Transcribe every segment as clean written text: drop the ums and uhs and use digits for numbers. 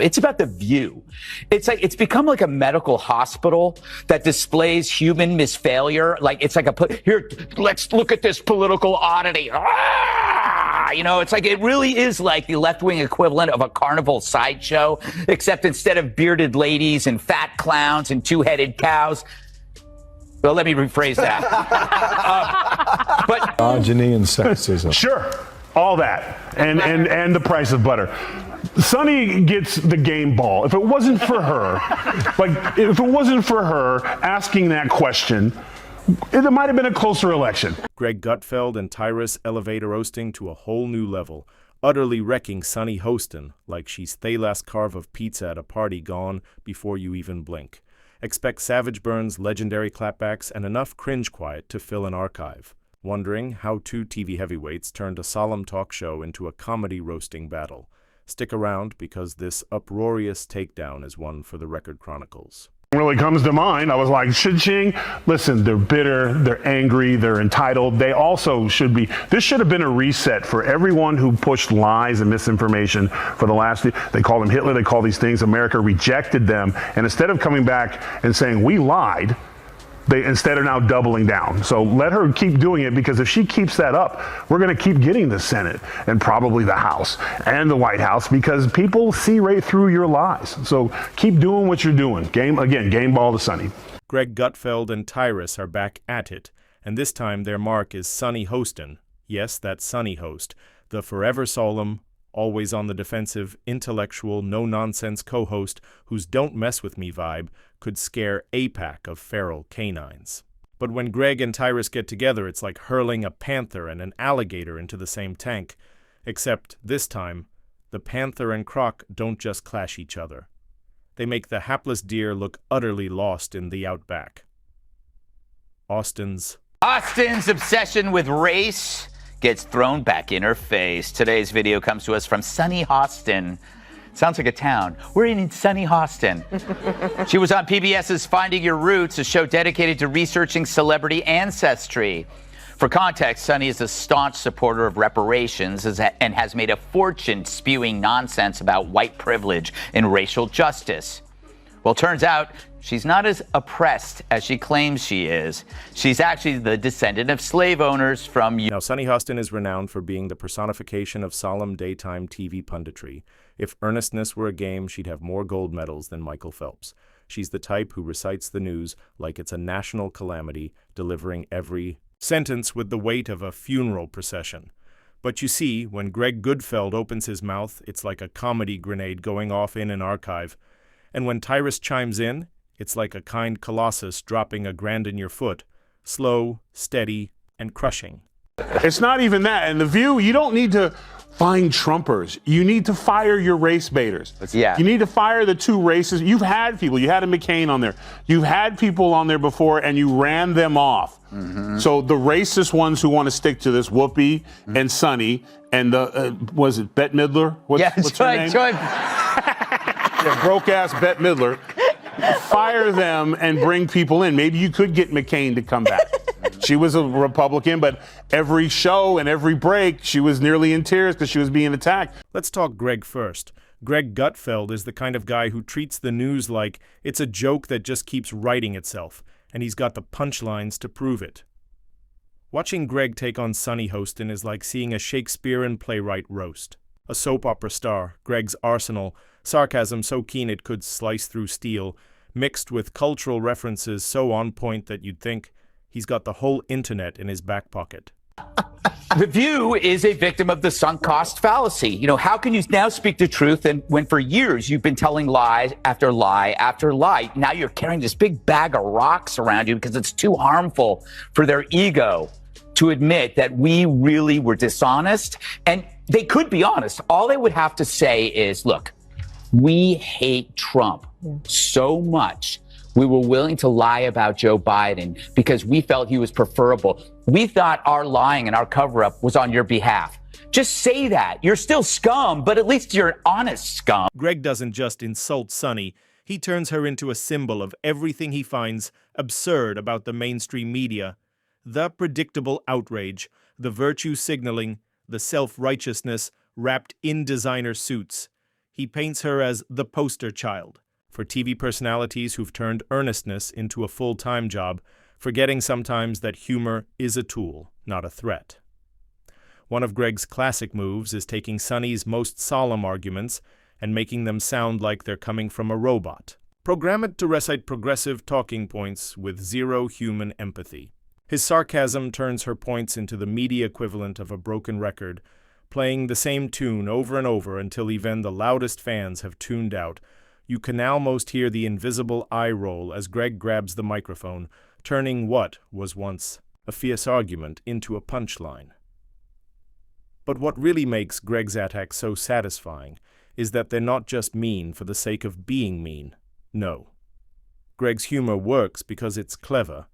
It's about the view. It's like it's become like a medical hospital that displays human misfailure. Like it's like here, let's look at this political oddity. It's like it really is like the left-wing equivalent of a carnival sideshow, except instead of bearded ladies and fat clowns and two-headed cows. Well, let me rephrase that. But misogyny and sexism. Sure, all that, and the price of butter. Sonny gets the game ball. If it wasn't for her, asking that question, it might have been a closer election. Greg Gutfeld and Tyrus elevate her roasting to a whole new level, utterly wrecking Sunny Hostin like she's the last carve of pizza at a party gone before you even blink. Expect Savage Burns' legendary clapbacks and enough cringe quiet to fill an archive. Wondering how two TV heavyweights turned a solemn talk show into a comedy roasting battle. Stick around because this uproarious takedown is one for the Record Chronicles. Really comes to mind. I was like, Ching, listen, they're bitter, they're angry, they're entitled. They also should be. This should have been a reset for everyone who pushed lies and misinformation for the last. They call them Hitler. They call these things. America rejected them, and instead of coming back and saying we lied, they instead are now doubling down. So let her keep doing it, because if she keeps that up, we're going to keep getting the Senate and probably the House and the White House, because people see right through your lies. So keep doing what you're doing. Game ball to Sonny. Greg Gutfeld and Tyrus are back at it, and this time their mark is Sunny Hostin. Yes, that's Sunny Host, the forever solemn, always on the defensive, intellectual, no-nonsense co-host whose don't mess with me vibe could scare a pack of feral canines. But when Greg and Tyrus get together, it's like hurling a panther and an alligator into the same tank. Except, this time, the panther and croc don't just clash each other. They make the hapless deer look utterly lost in the outback. Hostin's obsession with race gets thrown back in her face. Today's video comes to us from sunny Hostin. Sounds like a town. We're in sunny Hostin. She was on PBS's Finding Your Roots, a show dedicated to researching celebrity ancestry. For context, Sunny is a staunch supporter of reparations and has made a fortune spewing nonsense about white privilege and racial justice. Well, turns out she's not as oppressed as she claims she is. She's actually the descendant of slave owners from... Now, Sunny Hostin is renowned for being the personification of solemn daytime TV punditry. If earnestness were a game, she'd have more gold medals than Michael Phelps. She's the type who recites the news like it's a national calamity, delivering every sentence with the weight of a funeral procession. But you see, when Greg Gutfeld opens his mouth, it's like a comedy grenade going off in an archive. And when Tyrus chimes in, it's like a kind colossus dropping a grand in your foot, slow, steady, and crushing. It's not even that. And The View, you don't need to find Trumpers. You need to fire your race baiters. Yeah. You need to fire the two races. You've had people. You had a McCain on there. You've had people on there before, and you ran them off. Mm-hmm. So the racist ones who want to stick to this, Whoopi and Sonny, and the, was it Bette Midler? What's her name? Yeah, broke-ass Bette Midler. Fire them and bring people in. Maybe you could get McCain to come back. She was a Republican, but every show and every break, she was nearly in tears because she was being attacked. Let's talk Greg first. Greg Gutfeld is the kind of guy who treats the news like it's a joke that just keeps writing itself, and he's got the punchlines to prove it. Watching Greg take on Sunny Hostin is like seeing a Shakespearean playwright roast. A soap opera star, Greg's arsenal, sarcasm so keen it could slice through steel, mixed with cultural references so on point that you'd think he's got the whole internet in his back pocket. The View is a victim of the sunk cost fallacy. You know, how can you now speak the truth when for years you've been telling lies after lie after lie? Now you're carrying this big bag of rocks around you because it's too harmful for their ego to admit that we really were dishonest. And they could be honest. All they would have to say is, look, we hate Trump so much. We were willing to lie about Joe Biden because we felt he was preferable. We thought our lying and our cover-up was on your behalf. Just say that. You're still scum, but at least you're an honest scum. Greg doesn't just insult Sunny. He turns her into a symbol of everything he finds absurd about the mainstream media. The predictable outrage, the virtue signaling, the self-righteousness wrapped in designer suits. He paints her as the poster child for TV personalities who've turned earnestness into a full-time job, forgetting sometimes that humor is a tool, not a threat. One of Greg's classic moves is taking Sonny's most solemn arguments and making them sound like they're coming from a robot. Programmed to recite progressive talking points with zero human empathy. His sarcasm turns her points into the media equivalent of a broken record, playing the same tune over and over until even the loudest fans have tuned out. You can almost hear the invisible eye roll as Greg grabs the microphone, turning what was once a fierce argument into a punchline. But what really makes Greg's attacks so satisfying is that they're not just mean for the sake of being mean. No. Greg's humor works because it's clever.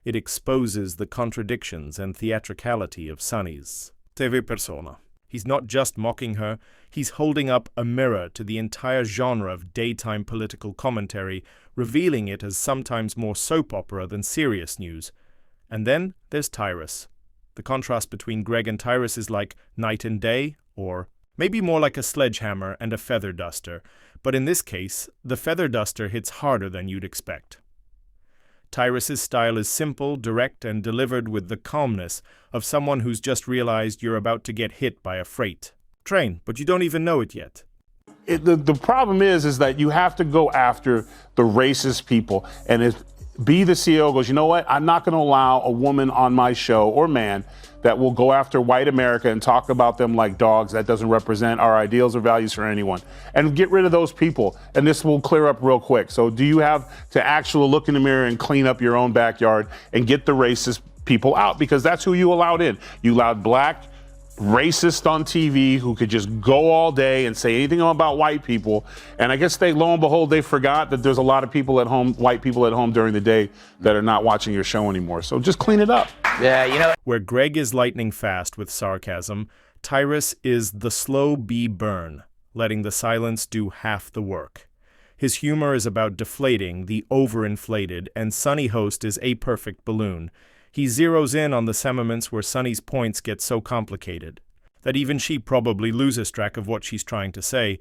It exposes the contradictions and theatricality of Sonny's TV persona. He's not just mocking her, he's holding up a mirror to the entire genre of daytime political commentary, revealing it as sometimes more soap opera than serious news. And then there's Tyrus. The contrast between Greg and Tyrus is like night and day, or maybe more like a sledgehammer and a feather duster, but in this case, the feather duster hits harder than you'd expect. Tyrus's style is simple, direct, and delivered with the calmness of someone who's just realized you're about to get hit by a freight train, but you don't even know it yet. The problem is that you have to go after the racist people, and if the CEO goes, you know what, I'm not going to allow a woman on my show, or man, that will go after white America and talk about them like dogs. That doesn't represent our ideals or values for anyone. And get rid of those people, and this will clear up real quick. So do you have to actually look in the mirror and clean up your own backyard and get the racist people out? Because that's who you allowed in. You allowed black racist on TV who could just go all day and say anything about white people. And I guess lo and behold, they forgot that there's a lot of people at home, white people at home during the day that are not watching your show anymore. So just clean it up. Yeah, Where Greg is lightning fast with sarcasm, Tyrus is the slow bee burn, letting the silence do half the work. His humor is about deflating the overinflated, and Sonny Host is a perfect balloon. He zeroes in on the sentiments where Sonny's points get so complicated that even she probably loses track of what she's trying to say.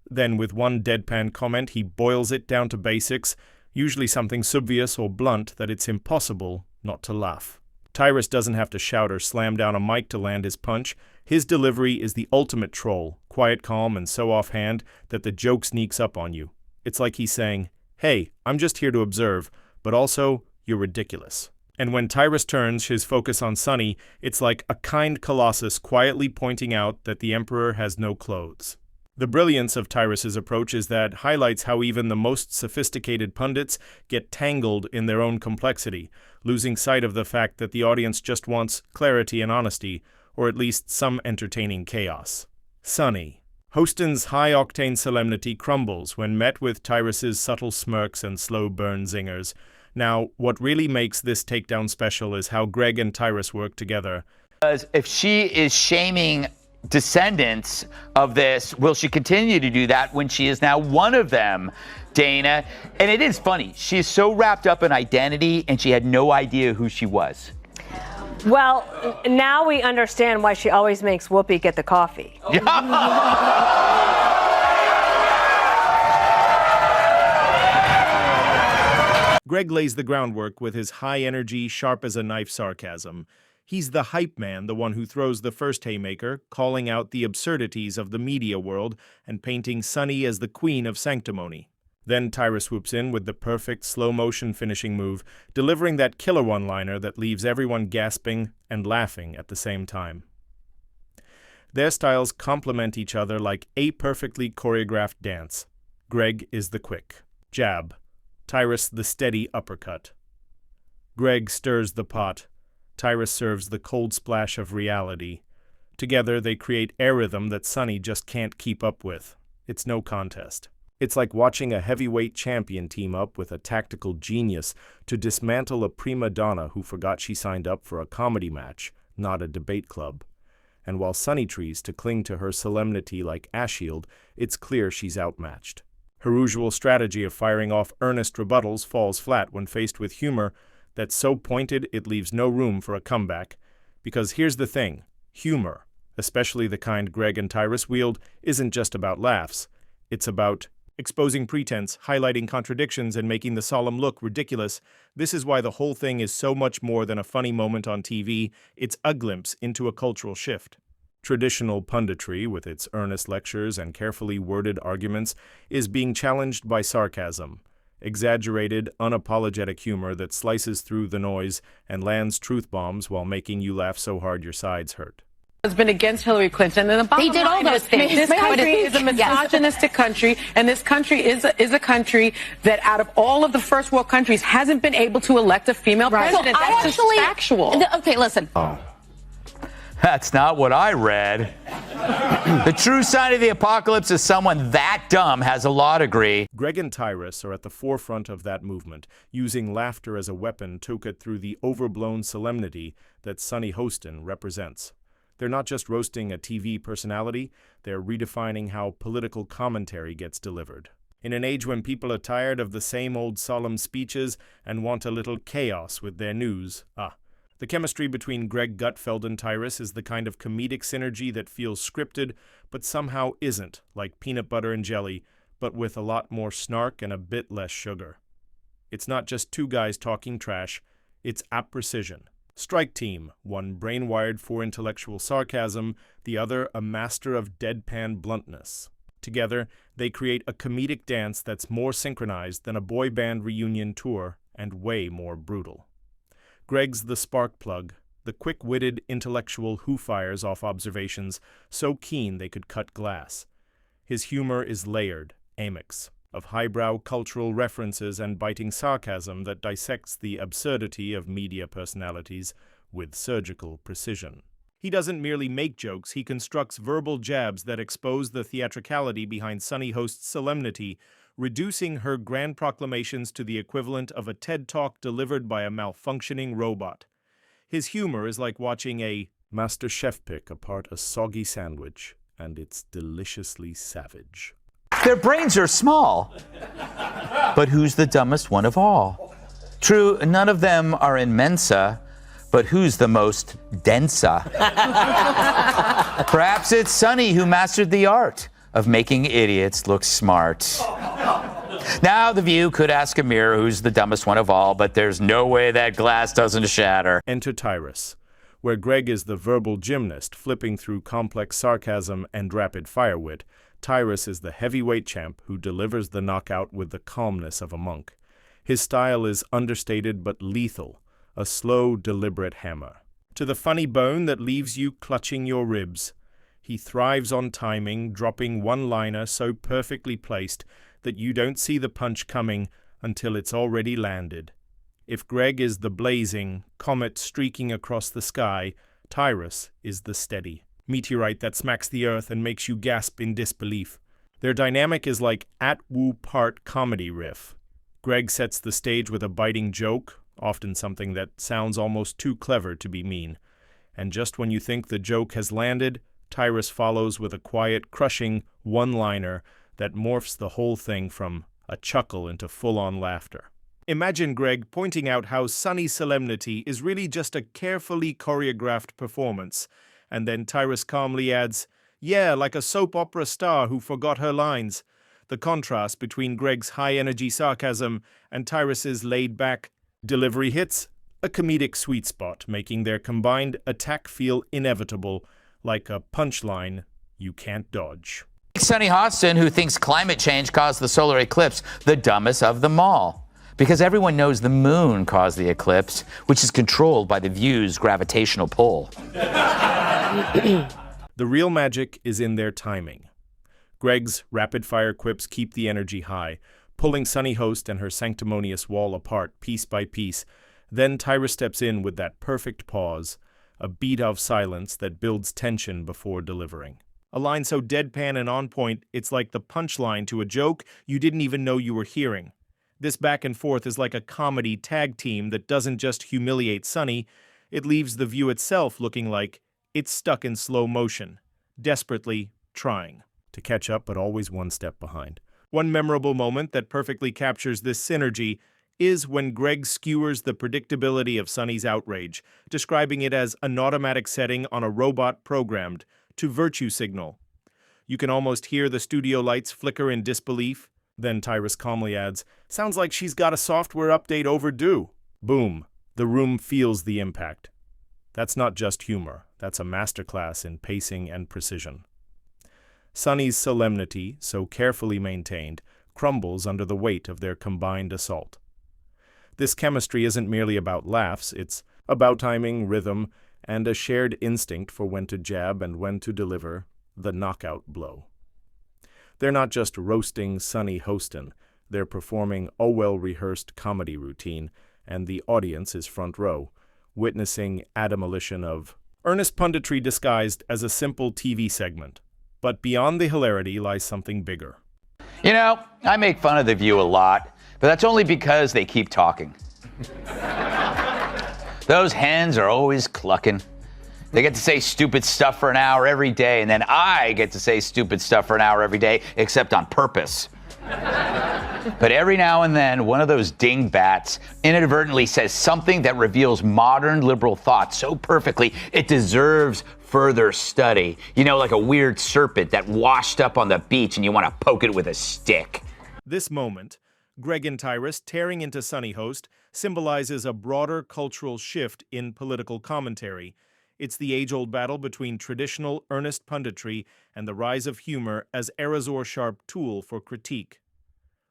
Then with one deadpan comment, he boils it down to basics, usually something obvious or blunt that it's impossible not to laugh. Tyrus doesn't have to shout or slam down a mic to land his punch. His delivery is the ultimate troll, quiet, calm, and so offhand that the joke sneaks up on you. It's like he's saying, hey, I'm just here to observe, but also, you're ridiculous. And when Tyrus turns his focus on Sonny, it's like a kind colossus quietly pointing out that the emperor has no clothes. The brilliance of Tyrus's approach is that highlights how even the most sophisticated pundits get tangled in their own complexity, losing sight of the fact that the audience just wants clarity and honesty, or at least some entertaining chaos. Sonny. Hostin's high-octane solemnity crumbles when met with Tyrus's subtle smirks and slow burn zingers. Now, what really makes this takedown special is how Greg and Tyrus work together. Because if she is shaming descendants of this, will she continue to do that when she is now one of them, Dana? And it is funny. She is so wrapped up in identity, and she had no idea who she was. Well, now we understand why she always makes Whoopi get the coffee. Greg lays the groundwork with his high-energy, sharp-as-a-knife sarcasm. He's the hype man, the one who throws the first haymaker, calling out the absurdities of the media world and painting Sonny as the queen of sanctimony. Then Tyrus swoops in with the perfect slow-motion finishing move, delivering that killer one-liner that leaves everyone gasping and laughing at the same time. Their styles complement each other like a perfectly choreographed dance. Greg is the quick jab, Tyrus the steady uppercut. Greg stirs the pot. Tyrus serves the cold splash of reality. Together they create air rhythm that Sonny just can't keep up with. It's no contest. It's like watching a heavyweight champion team up with a tactical genius to dismantle a prima donna who forgot she signed up for a comedy match, not a debate club. And while Sonny tries to cling to her solemnity like Ashield, it's clear she's outmatched. Her usual strategy of firing off earnest rebuttals falls flat when faced with humor that's so pointed it leaves no room for a comeback. Because here's the thing, humor, especially the kind Greg and Tyrus wield, isn't just about laughs. It's about exposing pretense, highlighting contradictions, and making the solemn look ridiculous. This is why the whole thing is so much more than a funny moment on TV. It's a glimpse into a cultural shift. Traditional punditry, with its earnest lectures and carefully worded arguments, is being challenged by sarcasm, exaggerated, unapologetic humor that slices through the noise and lands truth bombs while making you laugh so hard your sides hurt. Has been against Hillary Clinton, and the bottom They did all line those is things. this country is a Yes. misogynistic country, and this country is a country that, out of all of the first world countries, hasn't been able to elect a female president. So That's just factual. Okay, listen. That's not what I read. The true sign of the apocalypse is someone that dumb has a law degree. Greg and Tyrus are at the forefront of that movement, using laughter as a weapon to cut through the overblown solemnity that Sunny Hostin represents. They're not just roasting a TV personality, they're redefining how political commentary gets delivered. In an age when people are tired of the same old solemn speeches and want a little chaos with their news, the chemistry between Greg Gutfeld and Tyrus is the kind of comedic synergy that feels scripted, but somehow isn't, like peanut butter and jelly, but with a lot more snark and a bit less sugar. It's not just two guys talking trash, it's at precision. Strike Team, one brain-wired for intellectual sarcasm, the other a master of deadpan bluntness. Together, they create a comedic dance that's more synchronized than a boy band reunion tour and way more brutal. Greg's the spark plug, the quick-witted intellectual who fires off observations so keen they could cut glass. His humor is layered, amix, of highbrow cultural references and biting sarcasm that dissects the absurdity of media personalities with surgical precision. He doesn't merely make jokes, he constructs verbal jabs that expose the theatricality behind Sunny Host's solemnity, reducing her grand proclamations to the equivalent of a TED Talk delivered by a malfunctioning robot. His humor is like watching a master chef pick apart a soggy sandwich, and it's deliciously savage. Their brains are small. But who's the dumbest one of all? True, none of them are in Mensa, but who's the most densa? Perhaps it's Sunny who mastered the art of making idiots look smart. Now, The View could ask a mirror who's the dumbest one of all, but there's no way that glass doesn't shatter. Enter Tyrus, where Greg is the verbal gymnast flipping through complex sarcasm and rapid-fire wit. Tyrus is the heavyweight champ who delivers the knockout with the calmness of a monk. His style is understated but lethal, a slow, deliberate hammer. To the funny bone that leaves you clutching your ribs. He thrives on timing, dropping one-liner so perfectly placed that you don't see the punch coming until it's already landed. If Greg is the blazing comet streaking across the sky, Tyrus is the steady meteorite that smacks the earth and makes you gasp in disbelief. Their dynamic is like at-woo part comedy riff. Greg sets the stage with a biting joke, often something that sounds almost too clever to be mean. And just when you think the joke has landed, Tyrus follows with a quiet, crushing one-liner that morphs the whole thing from a chuckle into full-on laughter. Imagine Greg pointing out how Sunny's solemnity is really just a carefully choreographed performance, and then Tyrus calmly adds, "Yeah, like a soap opera star who forgot her lines." The contrast between Greg's high-energy sarcasm and Tyrus's laid-back delivery hits a comedic sweet spot, making their combined attack feel inevitable, like a punchline you can't dodge. Sunny Hostin, who thinks climate change caused the solar eclipse, the dumbest of them all. Because everyone knows the moon caused the eclipse, which is controlled by the View's gravitational pull. The real magic is in their timing. Greg's rapid-fire quips keep the energy high, pulling Sunny Host and her sanctimonious wall apart piece by piece. Then Tyrus steps in with that perfect pause, a beat of silence that builds tension before delivering. A line so deadpan and on point, it's like the punchline to a joke you didn't even know you were hearing. This back and forth is like a comedy tag team that doesn't just humiliate Sunny, it leaves the View itself looking like it's stuck in slow motion, desperately trying to catch up but always one step behind. One memorable moment that perfectly captures this synergy is when Greg skewers the predictability of Sunny's outrage, describing it as an automatic setting on a robot programmed to virtue signal. You can almost hear the studio lights flicker in disbelief. Then Tyrus calmly adds, "Sounds like she's got a software update overdue." Boom. The room feels the impact. That's not just humor. That's a masterclass in pacing and precision. Sonny's solemnity, so carefully maintained, crumbles under the weight of their combined assault. This chemistry isn't merely about laughs, it's about timing, rhythm, and a shared instinct for when to jab and when to deliver the knockout blow. They're not just roasting Sonny Hostin, they're performing a well-rehearsed comedy routine, and the audience is front row, witnessing a demolition of earnest punditry disguised as a simple TV segment. But beyond the hilarity lies something bigger. You know, I make fun of The View a lot, but that's only because they keep talking. Those hens are always clucking. They get to say stupid stuff for an hour every day, and then I get to say stupid stuff for an hour every day, except on purpose. But every now and then, one of those dingbats inadvertently says something that reveals modern liberal thought so perfectly it deserves further study. You know, like a weird serpent that washed up on the beach and you want to poke it with a stick. This moment, Greg and Tyrus tearing into Sonny Host, symbolizes a broader cultural shift in political commentary. It's the age-old battle between traditional earnest punditry and the rise of humor as a razor-sharp tool for critique.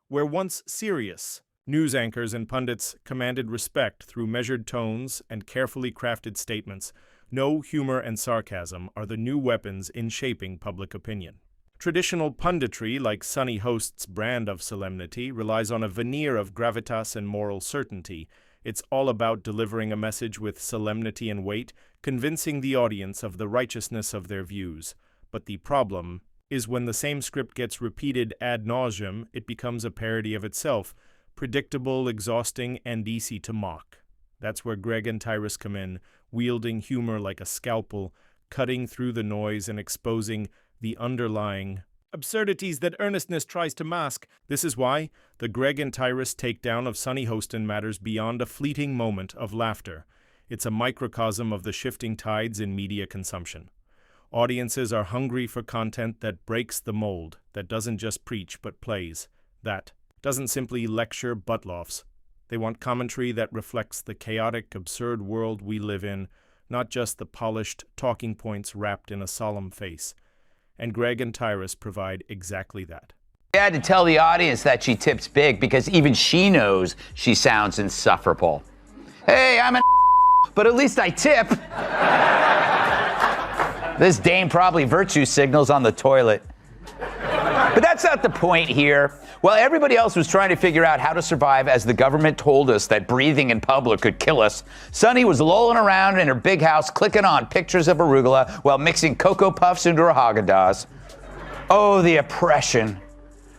Where once serious, news anchors and pundits commanded respect through measured tones and carefully crafted statements, no humor and sarcasm are the new weapons in shaping public opinion. Traditional punditry, like Sonny Host's brand of solemnity, relies on a veneer of gravitas and moral certainty. It's all about delivering a message with solemnity and weight, convincing the audience of the righteousness of their views. But the problem is when the same script gets repeated ad nauseum, it becomes a parody of itself, predictable, exhausting, and easy to mock. That's where Greg and Tyrus come in, wielding humor like a scalpel, cutting through the noise and exposing the underlying absurdities that earnestness tries to mask. This is why the Greg and Tyrus takedown of Sonny Hostin matters beyond a fleeting moment of laughter. It's a microcosm of the shifting tides in media consumption. Audiences are hungry for content that breaks the mold, that doesn't just preach but plays, that doesn't simply lecture butt-lofts. They want commentary that reflects the chaotic, absurd world we live in, not just the polished talking points wrapped in a solemn face. And Greg and Tyrus provide exactly that. I had to tell the audience that she tips big because even she knows she sounds insufferable. Hey, I'm an but at least I tip. This dame probably virtue signals on the toilet. But that's not the point here. While everybody else was trying to figure out how to survive as the government told us that breathing in public could kill us, Sonny was lolling around in her big house clicking on pictures of arugula while mixing Cocoa Puffs into her Haagen-Dazs. Oh, the oppression.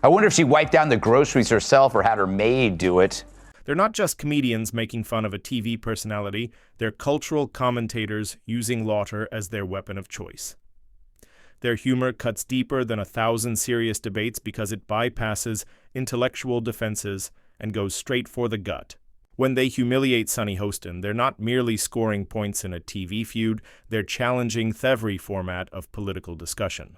I wonder if she wiped down the groceries herself or had her maid do it. They're not just comedians making fun of a TV personality, they're cultural commentators using laughter as their weapon of choice. Their humor cuts deeper than 1,000 serious debates because it bypasses intellectual defenses and goes straight for the gut. When they humiliate Sonny Hostin, they're not merely scoring points in a TV feud, they're challenging every format of political discussion.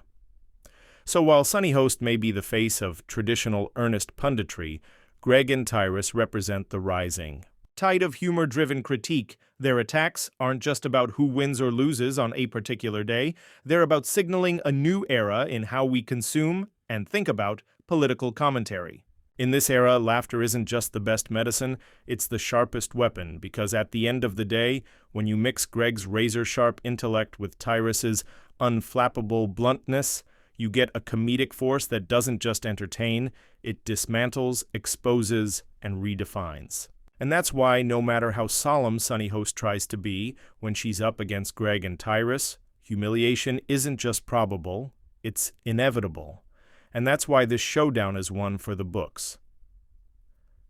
So while Sonny Host may be the face of traditional earnest punditry, Greg and Tyrus represent the rising tide of humor-driven critique. Their attacks aren't just about who wins or loses on a particular day. They're about signaling a new era in how we consume and think about political commentary. In this era, laughter isn't just the best medicine, it's the sharpest weapon, because at the end of the day, when you mix Greg's razor-sharp intellect with Tyrus's unflappable bluntness, you get a comedic force that doesn't just entertain, it dismantles, exposes, and redefines. And that's why, no matter how solemn Sonny Host tries to be when she's up against Greg and Tyrus, humiliation isn't just probable, it's inevitable. And that's why this showdown is one for the books.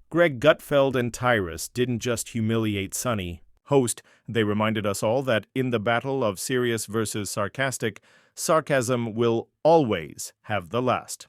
Greg Gutfeld and Tyrus didn't just humiliate Sonny Host, they reminded us all that in the battle of serious versus sarcastic, sarcasm will always have the last